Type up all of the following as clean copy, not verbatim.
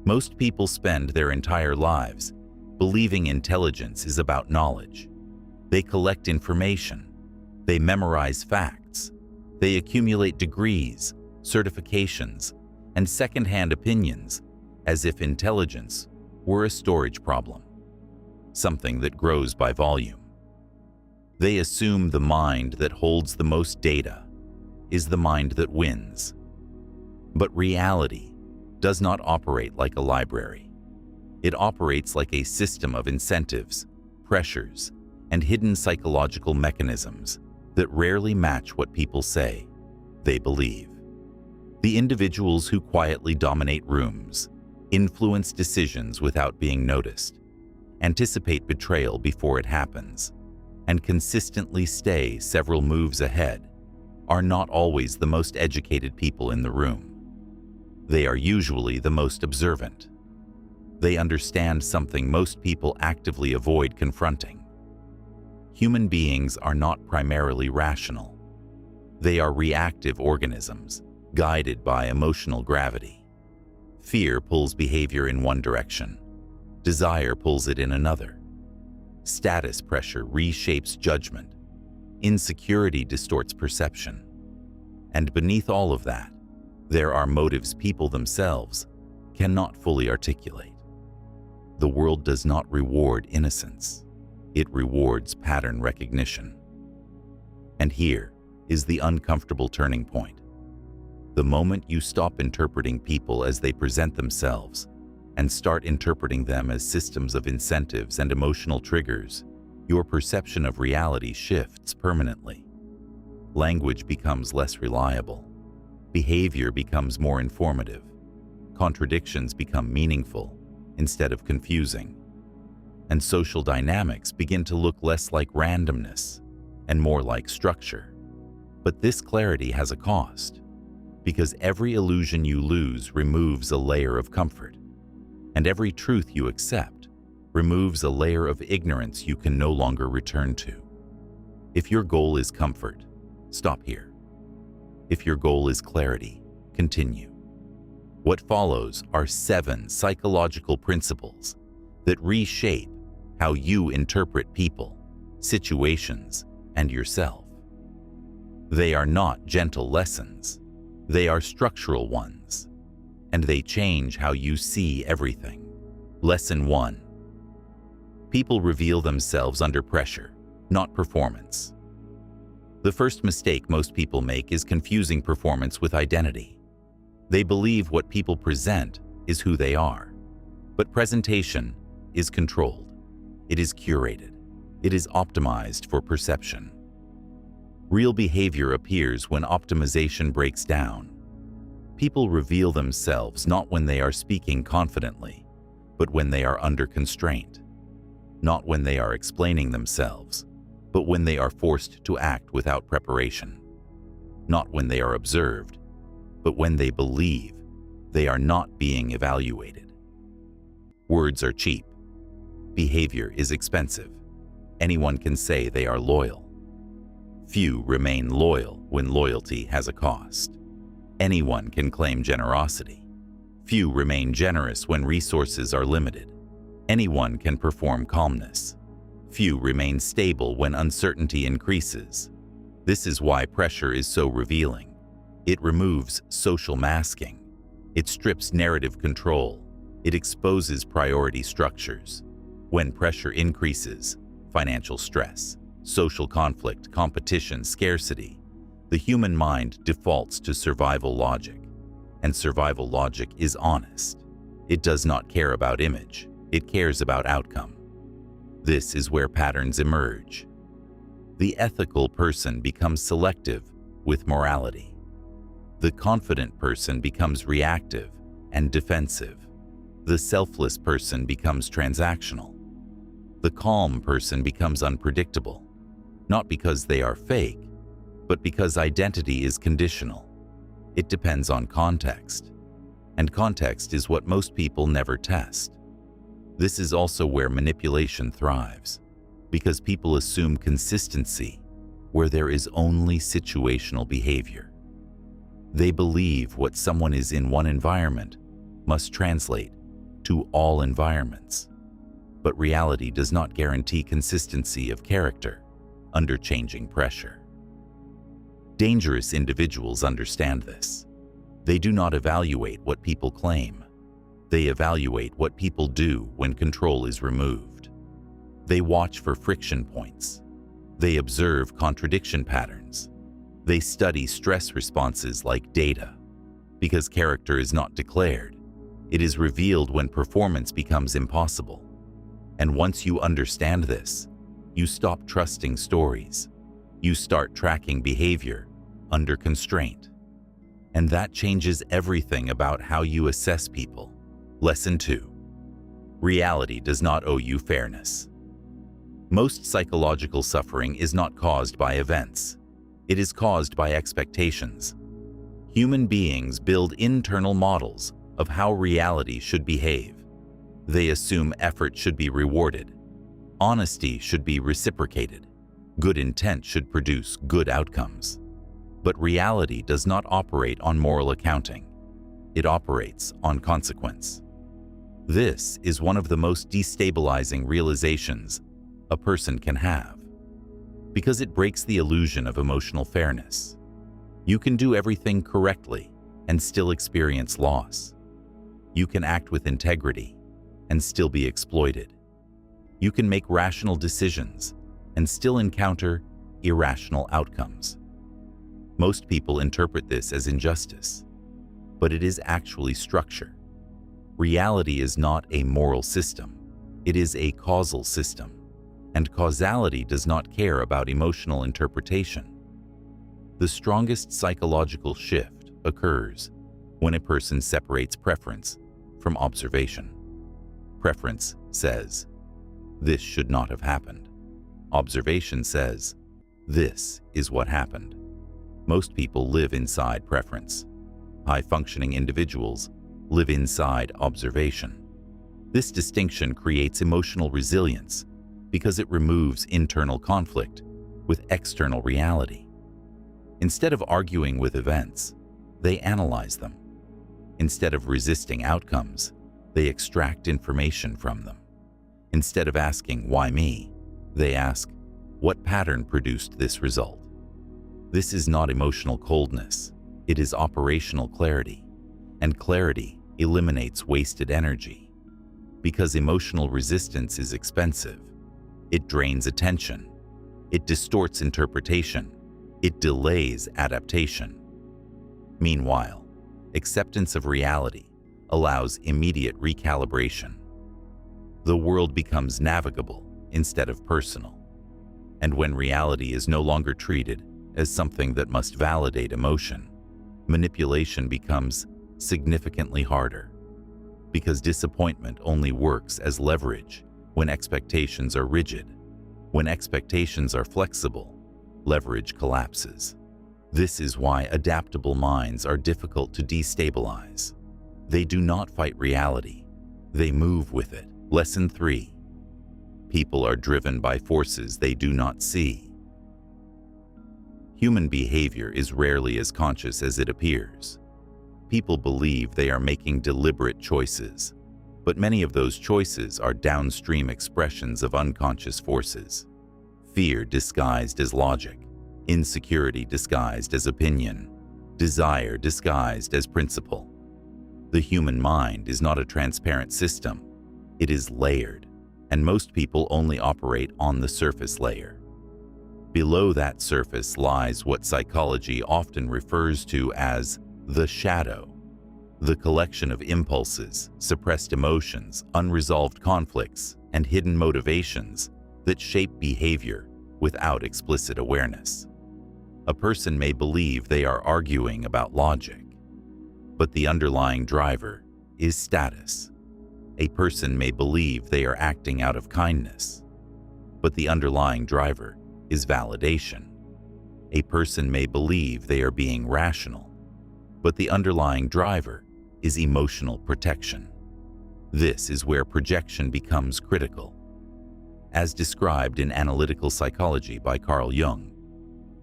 Most people spend their entire lives believing intelligence is about knowledge. They collect information. They memorize facts. They accumulate degrees, certifications, and second-hand opinions as if intelligence were a storage problem, something that grows by volume. They assume the mind that holds the most data is the mind that wins. But reality does not operate like a library. It operates like a system of incentives, pressures, and hidden psychological mechanisms that rarely match what people say they believe. The individuals who quietly dominate rooms, influence decisions without being noticed, anticipate betrayal before it happens, and consistently stay several moves ahead are not always the most educated people in the room. They are usually the most observant. They understand something most people actively avoid confronting. Human beings are not primarily rational. They are reactive organisms, guided by emotional gravity. Fear pulls behavior in one direction. Desire pulls it in another. Status pressure reshapes judgment. Insecurity distorts perception. And beneath all of that, there are motives people themselves cannot fully articulate. The world does not reward innocence. It rewards pattern recognition. And here is the uncomfortable turning point. The moment you stop interpreting people as they present themselves and start interpreting them as systems of incentives and emotional triggers, your perception of reality shifts permanently. Language becomes less reliable. Behavior becomes more informative. Contradictions become meaningful instead of confusing. And social dynamics begin to look less like randomness and more like structure. But this clarity has a cost, because every illusion you lose removes a layer of comfort, and every truth you accept removes a layer of ignorance you can no longer return to. If your goal is comfort, stop here. If your goal is clarity, continue. What follows are 7 psychological principles that reshape how you interpret people, situations, and yourself. They are not gentle lessons. They are structural ones, and they change how you see everything. Lesson 1. People reveal themselves under pressure, not performance. The first mistake most people make is confusing performance with identity. They believe what people present is who they are, but presentation is controlled. It is curated. It is optimized for perception. Real behavior appears when optimization breaks down. People reveal themselves not when they are speaking confidently, but when they are under constraint. Not when they are explaining themselves, but when they are forced to act without preparation. Not when they are observed, but when they believe they are not being evaluated. Words are cheap. Behavior is expensive. Anyone can say they are loyal. Few remain loyal when loyalty has a cost. Anyone can claim generosity. Few remain generous when resources are limited. Anyone can perform calmness. Few remain stable when uncertainty increases. This is why pressure is so revealing. It removes social masking. It strips narrative control. It exposes priority structures. When pressure increases, financial stress, social conflict, competition, scarcity, the human mind defaults to survival logic. And survival logic is honest. It does not care about image. It cares about outcome. This is where patterns emerge. The ethical person becomes selective with morality. The confident person becomes reactive and defensive. The selfless person becomes transactional. The calm person becomes unpredictable, not because they are fake, but because identity is conditional. It depends on context, and context is what most people never test. This is also where manipulation thrives, because people assume consistency where there is only situational behavior. They believe what someone is in one environment must translate to all environments. But reality does not guarantee consistency of character under changing pressure. Dangerous individuals understand this. They do not evaluate what people claim. They evaluate what people do when control is removed. They watch for friction points. They observe contradiction patterns. They study stress responses like data. Because character is not declared, it is revealed when performance becomes impossible. And once you understand this, you stop trusting stories. You start tracking behavior under constraint. And that changes everything about how you assess people. Lesson 2. Reality does not owe you fairness. Most psychological suffering is not caused by events. It is caused by expectations. Human beings build internal models of how reality should behave. They assume effort should be rewarded. Honesty should be reciprocated. Good intent should produce good outcomes. But reality does not operate on moral accounting. It operates on consequence. This is one of the most destabilizing realizations a person can have, because it breaks the illusion of emotional fairness. You can do everything correctly and still experience loss. You can act with integrity and still be exploited. You can make rational decisions and still encounter irrational outcomes. Most people interpret this as injustice, but it is actually structure. Reality is not a moral system. It is a causal system, and causality does not care about emotional interpretation. The strongest psychological shift occurs when a person separates preference from observation. Preference says, "This should not have happened." Observation says, "This is what happened." Most people live inside preference. High-functioning individuals live inside observation. This distinction creates emotional resilience because it removes internal conflict with external reality. Instead of arguing with events, they analyze them. Instead of resisting outcomes, they extract information from them. Instead of asking, "Why me?" they ask, "What pattern produced this result?" This is not emotional coldness. It is operational clarity. And clarity eliminates wasted energy. Because emotional resistance is expensive. It drains attention. It distorts interpretation. It delays adaptation. Meanwhile, acceptance of reality allows immediate recalibration. The world becomes navigable instead of personal. And when reality is no longer treated as something that must validate emotion, manipulation becomes significantly harder. Because disappointment only works as leverage when expectations are rigid. When expectations are flexible, leverage collapses. This is why adaptable minds are difficult to destabilize. They do not fight reality. They move with it. Lesson 3. People are driven by forces they do not see. Human behavior is rarely as conscious as it appears. People believe they are making deliberate choices, but many of those choices are downstream expressions of unconscious forces. Fear disguised as logic, insecurity disguised as opinion, desire disguised as principle. The human mind is not a transparent system. It is layered, and most people only operate on the surface layer. Below that surface lies what psychology often refers to as the shadow, the collection of impulses, suppressed emotions, unresolved conflicts, and hidden motivations that shape behavior without explicit awareness. A person may believe they are arguing about logic, but the underlying driver is status. A person may believe they are acting out of kindness, but the underlying driver is validation. A person may believe they are being rational, but the underlying driver is emotional protection. This is where projection becomes critical. As described in Analytical Psychology by Carl Jung,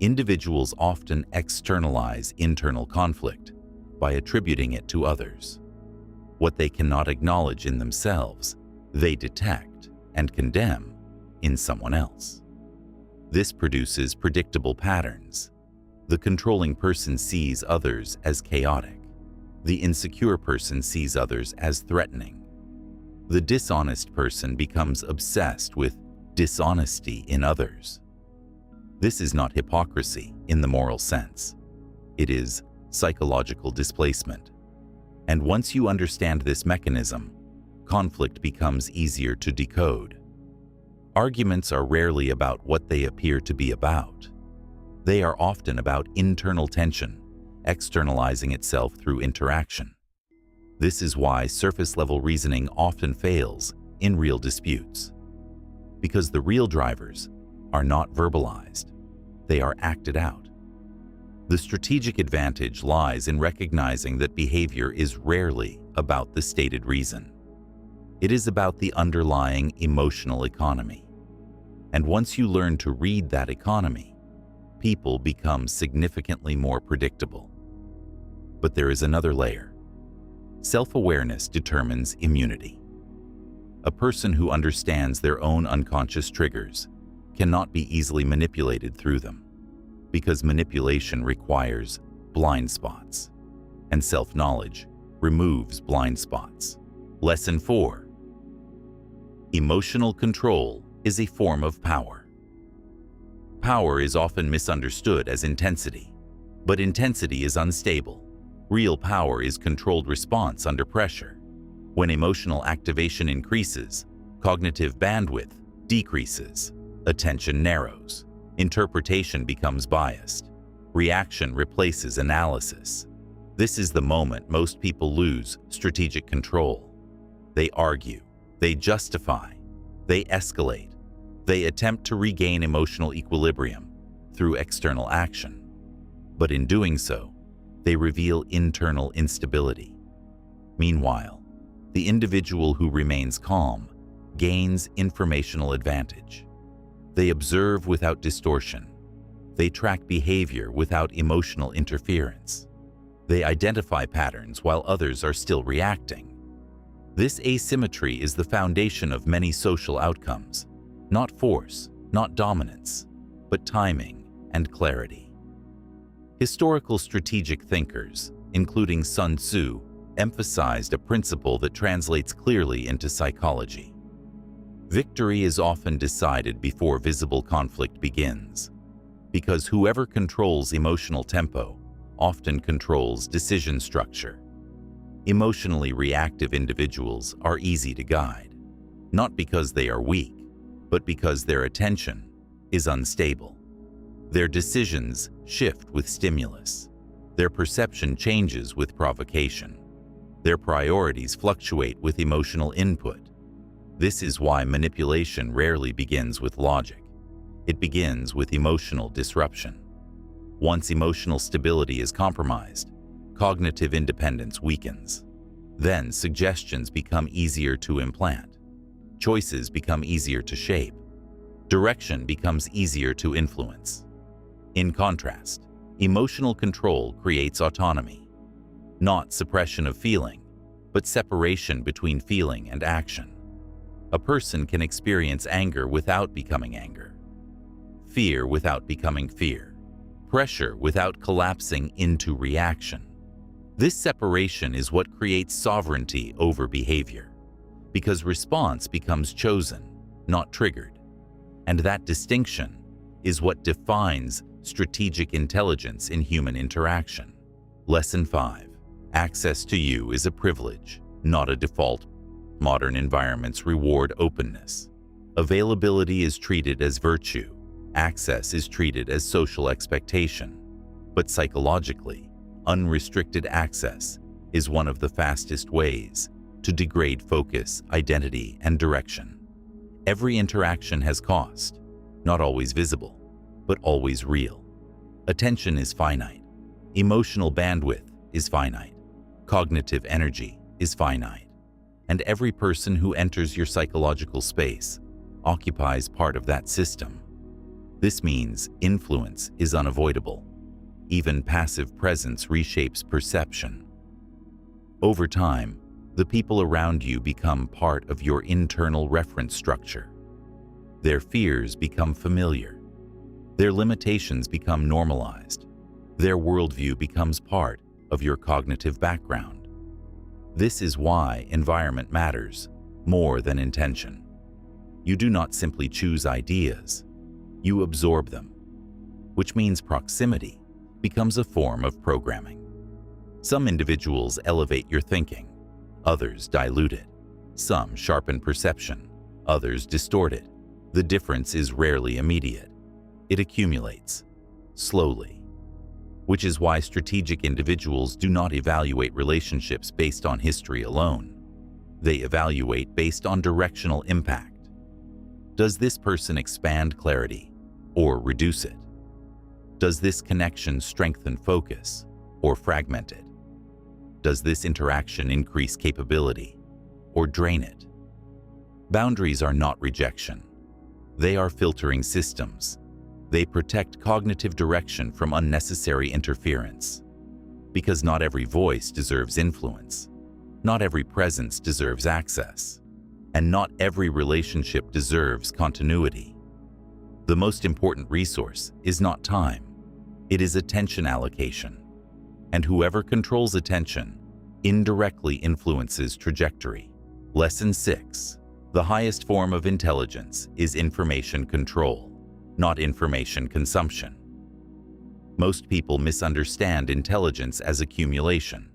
individuals often externalize internal conflict by attributing it to others. What they cannot acknowledge in themselves, they detect and condemn in someone else. This produces predictable patterns. The controlling person sees others as chaotic. The insecure person sees others as threatening. The dishonest person becomes obsessed with dishonesty in others. This is not hypocrisy in the moral sense. It is psychological displacement. And once you understand this mechanism, conflict becomes easier to decode. Arguments are rarely about what they appear to be about. They are often about internal tension, externalizing itself through interaction. This is why surface-level reasoning often fails in real disputes. Because the real drivers are not verbalized, they are acted out. The strategic advantage lies in recognizing that behavior is rarely about the stated reason. It is about the underlying emotional economy. And once you learn to read that economy, people become significantly more predictable. But there is another layer. Self-awareness determines immunity. A person who understands their own unconscious triggers cannot be easily manipulated through them, because manipulation requires blind spots, and self-knowledge removes blind spots. Lesson 4. Emotional control is a form of power. Power is often misunderstood as intensity, but intensity is unstable. Real power is controlled response under pressure. When emotional activation increases, cognitive bandwidth decreases, attention narrows, interpretation becomes biased, reaction replaces analysis. This is the moment most people lose strategic control. They argue, they justify, they escalate, they attempt to regain emotional equilibrium through external action. But in doing so, they reveal internal instability. Meanwhile, the individual who remains calm gains informational advantage. They observe without distortion. They track behavior without emotional interference. They identify patterns while others are still reacting. This asymmetry is the foundation of many social outcomes. Not force, not dominance, but timing and clarity. Historical strategic thinkers, including Sun Tzu, emphasized a principle that translates clearly into psychology. Victory is often decided before visible conflict begins, because whoever controls emotional tempo often controls decision structure. Emotionally reactive individuals are easy to guide, not because they are weak, but because their attention is unstable. Their decisions shift with stimulus. Their perception changes with provocation. Their priorities fluctuate with emotional input. This is why manipulation rarely begins with logic. It begins with emotional disruption. Once emotional stability is compromised, cognitive independence weakens. Then suggestions become easier to implant. Choices become easier to shape. Direction becomes easier to influence. In contrast, emotional control creates autonomy. Not suppression of feeling, but separation between feeling and action. A person can experience anger without becoming anger, fear without becoming fear, pressure without collapsing into reaction. This separation is what creates sovereignty over behavior, because response becomes chosen, not triggered. And that distinction is what defines strategic intelligence in human interaction. Lesson 5. Access to you is a privilege, not a default. Modern environments reward openness. Availability is treated as virtue. Access is treated as social expectation. But psychologically, unrestricted access is one of the fastest ways to degrade focus, identity, and direction. Every interaction has cost, not always visible, but always real. Attention is finite. Emotional bandwidth is finite. Cognitive energy is finite. And every person who enters your psychological space occupies part of that system. This means influence is unavoidable. Even passive presence reshapes perception. Over time, The people around you become part of your internal reference structure. Their fears become familiar. Their limitations become normalized. Their worldview becomes part of your cognitive background. This is why environment matters more than intention. You do not simply choose ideas, you absorb them, which means proximity becomes a form of programming. Some individuals elevate your thinking, others dilute it. Some sharpen perception, others distort it. The difference is rarely immediate. It accumulates, slowly. Which is why strategic individuals do not evaluate relationships based on history alone. They evaluate based on directional impact. Does this person expand clarity or reduce it? Does this connection strengthen focus or fragment it? Does this interaction increase capability or drain it? Boundaries are not rejection. They are filtering systems. They protect cognitive direction from unnecessary interference. Because not every voice deserves influence. Not every presence deserves access. And not every relationship deserves continuity. The most important resource is not time. It is attention allocation. And whoever controls attention indirectly influences trajectory. Lesson 6. The highest form of intelligence is information control, not information consumption. Most people misunderstand intelligence as accumulation.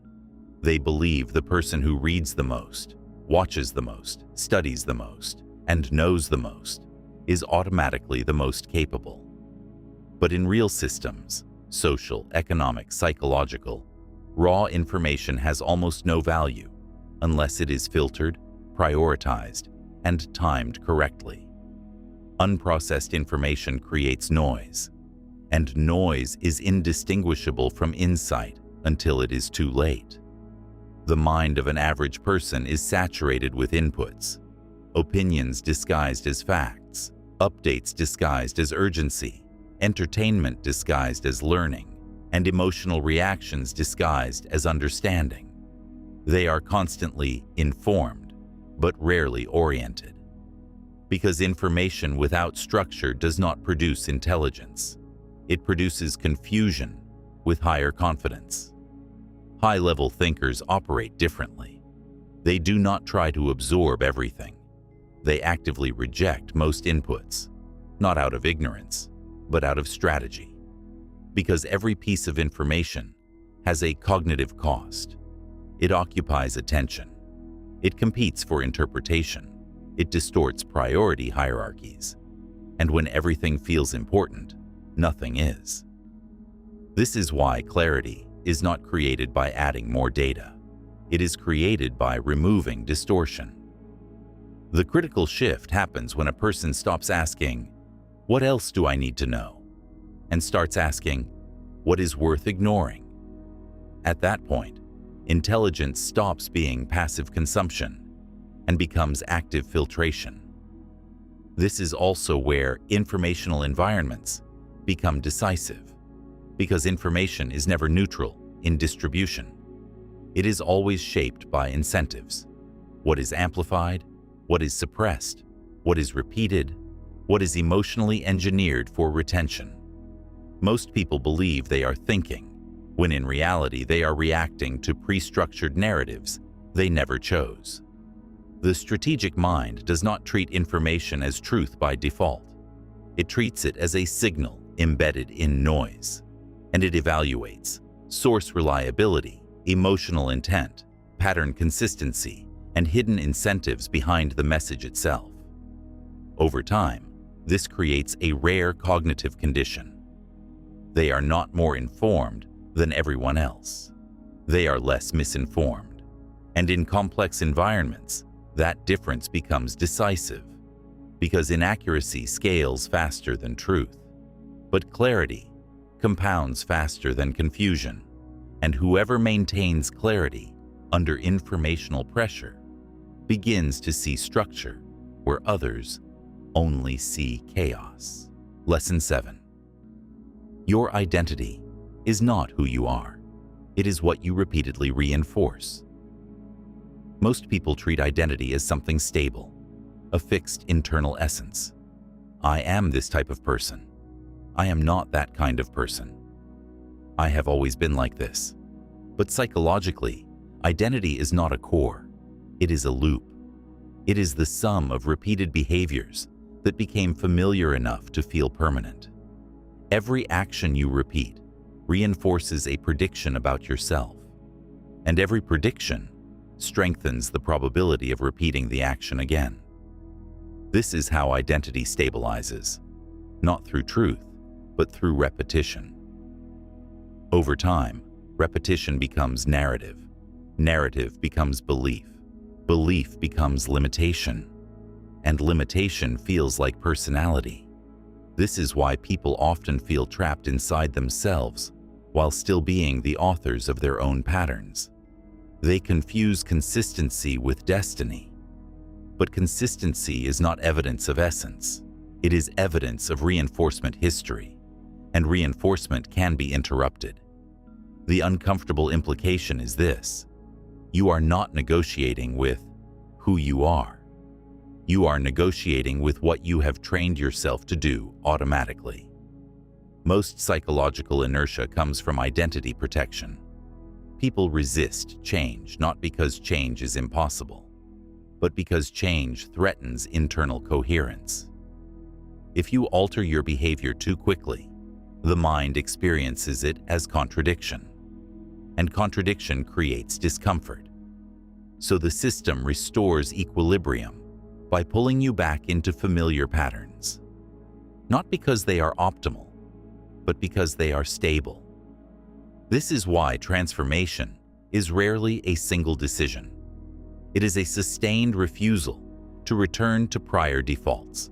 They believe the person who reads the most, watches the most, studies the most, and knows the most is automatically the most capable. But in real systems, social, economic, psychological, raw information has almost no value unless it is filtered, prioritized, and timed correctly. Unprocessed information creates noise, and noise is indistinguishable from insight until it is too late. The mind of an average person is saturated with inputs, opinions disguised as facts, updates disguised as urgency, entertainment disguised as learning, and emotional reactions disguised as understanding. They are constantly informed, but rarely oriented. Because information without structure does not produce intelligence. It produces confusion with higher confidence. High-level thinkers operate differently. They do not try to absorb everything. They actively reject most inputs, not out of ignorance, but out of strategy. Because every piece of information has a cognitive cost. It occupies attention. It competes for interpretation. It distorts priority hierarchies. And when everything feels important, nothing is. This is why clarity is not created by adding more data. It is created by removing distortion. The critical shift happens when a person stops asking, "What else do I need to know?" and starts asking, "What is worth ignoring?" At that point, intelligence stops being passive consumption and becomes active filtration. This is also where informational environments become decisive, because information is never neutral in distribution. It is always shaped by incentives. What is amplified, what is suppressed, what is repeated, what is emotionally engineered for retention. Most people believe they are thinking, when in reality they are reacting to pre-structured narratives they never chose. The strategic mind does not treat information as truth by default. It treats it as a signal embedded in noise, and it evaluates source reliability, emotional intent, pattern consistency, and hidden incentives behind the message itself. Over time, this creates a rare cognitive condition. They are not more informed than everyone else. They are less misinformed. And in complex environments, that difference becomes decisive, because inaccuracy scales faster than truth. But clarity compounds faster than confusion, and whoever maintains clarity under informational pressure begins to see structure where others only see chaos. Lesson 7. Your identity is not who you are. It is what you repeatedly reinforce. Most people treat identity as something stable, a fixed internal essence. I am this type of person. I am not that kind of person. I have always been like this. But psychologically, identity is not a core. It is a loop. It is the sum of repeated behaviors that became familiar enough to feel permanent. Every action you repeat reinforces a prediction about yourself, and every prediction strengthens the probability of repeating the action again. This is how identity stabilizes, not through truth, but through repetition. Over time, repetition becomes narrative. Narrative becomes belief. Belief becomes limitation. And limitation feels like personality. This is why people often feel trapped inside themselves while still being the authors of their own patterns. They confuse consistency with destiny. But consistency is not evidence of essence. It is evidence of reinforcement history, and reinforcement can be interrupted. The uncomfortable implication is this: you are not negotiating with who you are. You are negotiating with what you have trained yourself to do automatically. Most psychological inertia comes from identity protection. People resist change not because change is impossible, but because change threatens internal coherence. If you alter your behavior too quickly, the mind experiences it as contradiction, and contradiction creates discomfort. So the system restores equilibrium by pulling you back into familiar patterns, not because they are optimal, but because they are stable. This is why transformation is rarely a single decision. It is a sustained refusal to return to prior defaults.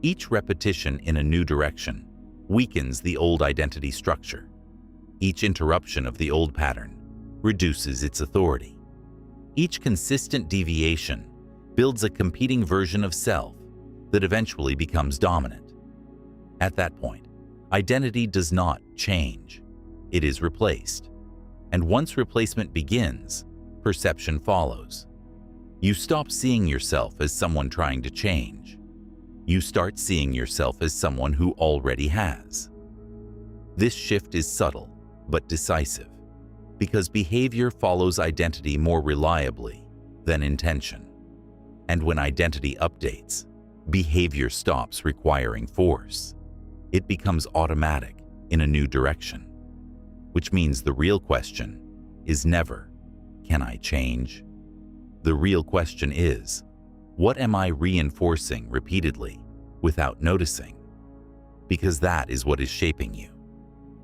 Each repetition in a new direction weakens the old identity structure. Each interruption of the old pattern reduces its authority. Each consistent deviation builds a competing version of self that eventually becomes dominant. At that point, identity does not change. It is replaced. And once replacement begins, perception follows. You stop seeing yourself as someone trying to change. You start seeing yourself as someone who already has. This shift is subtle but decisive, because behavior follows identity more reliably than intention. And when identity updates, behavior stops requiring force. It becomes automatic in a new direction, which means the real question is never, can I change? The real question is, what am I reinforcing repeatedly without noticing? Because that is what is shaping you.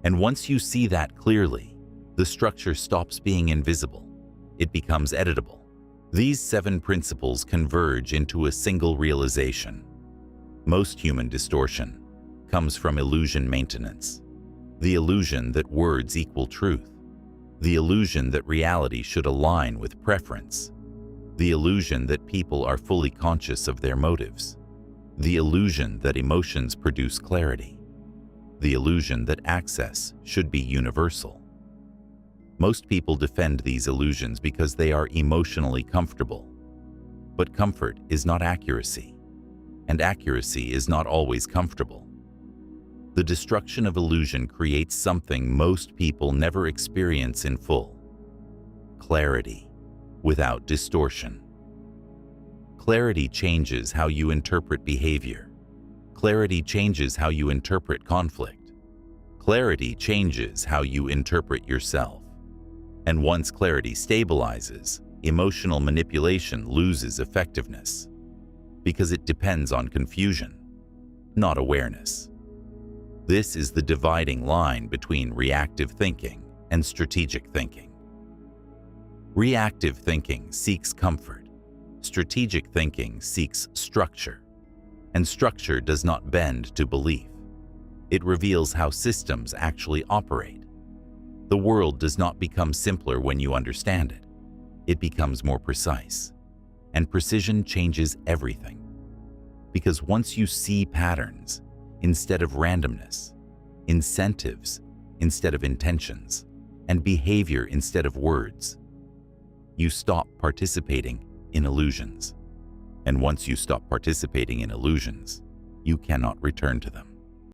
And once you see that clearly, the structure stops being invisible. It becomes editable. These 7 principles converge into a single realization. Most human distortion comes from illusion maintenance. The illusion that words equal truth. The illusion that reality should align with preference. The illusion that people are fully conscious of their motives. The illusion that emotions produce clarity. The illusion that access should be universal. Most people defend these illusions because they are emotionally comfortable. But comfort is not accuracy, and accuracy is not always comfortable. The destruction of illusion creates something most people never experience in full: clarity without distortion. Clarity changes how you interpret behavior. Clarity changes how you interpret conflict. Clarity changes how you interpret yourself. And once clarity stabilizes, emotional manipulation loses effectiveness, because it depends on confusion, not awareness. This is the dividing line between reactive thinking and strategic thinking. Reactive thinking seeks comfort. Strategic thinking seeks structure. And structure does not bend to belief. It reveals how systems actually operate. The world does not become simpler when you understand it. It becomes more precise. And precision changes everything. Because once you see patterns instead of randomness, incentives instead of intentions, and behavior instead of words, you stop participating in illusions. And once you stop participating in illusions, you cannot return to them.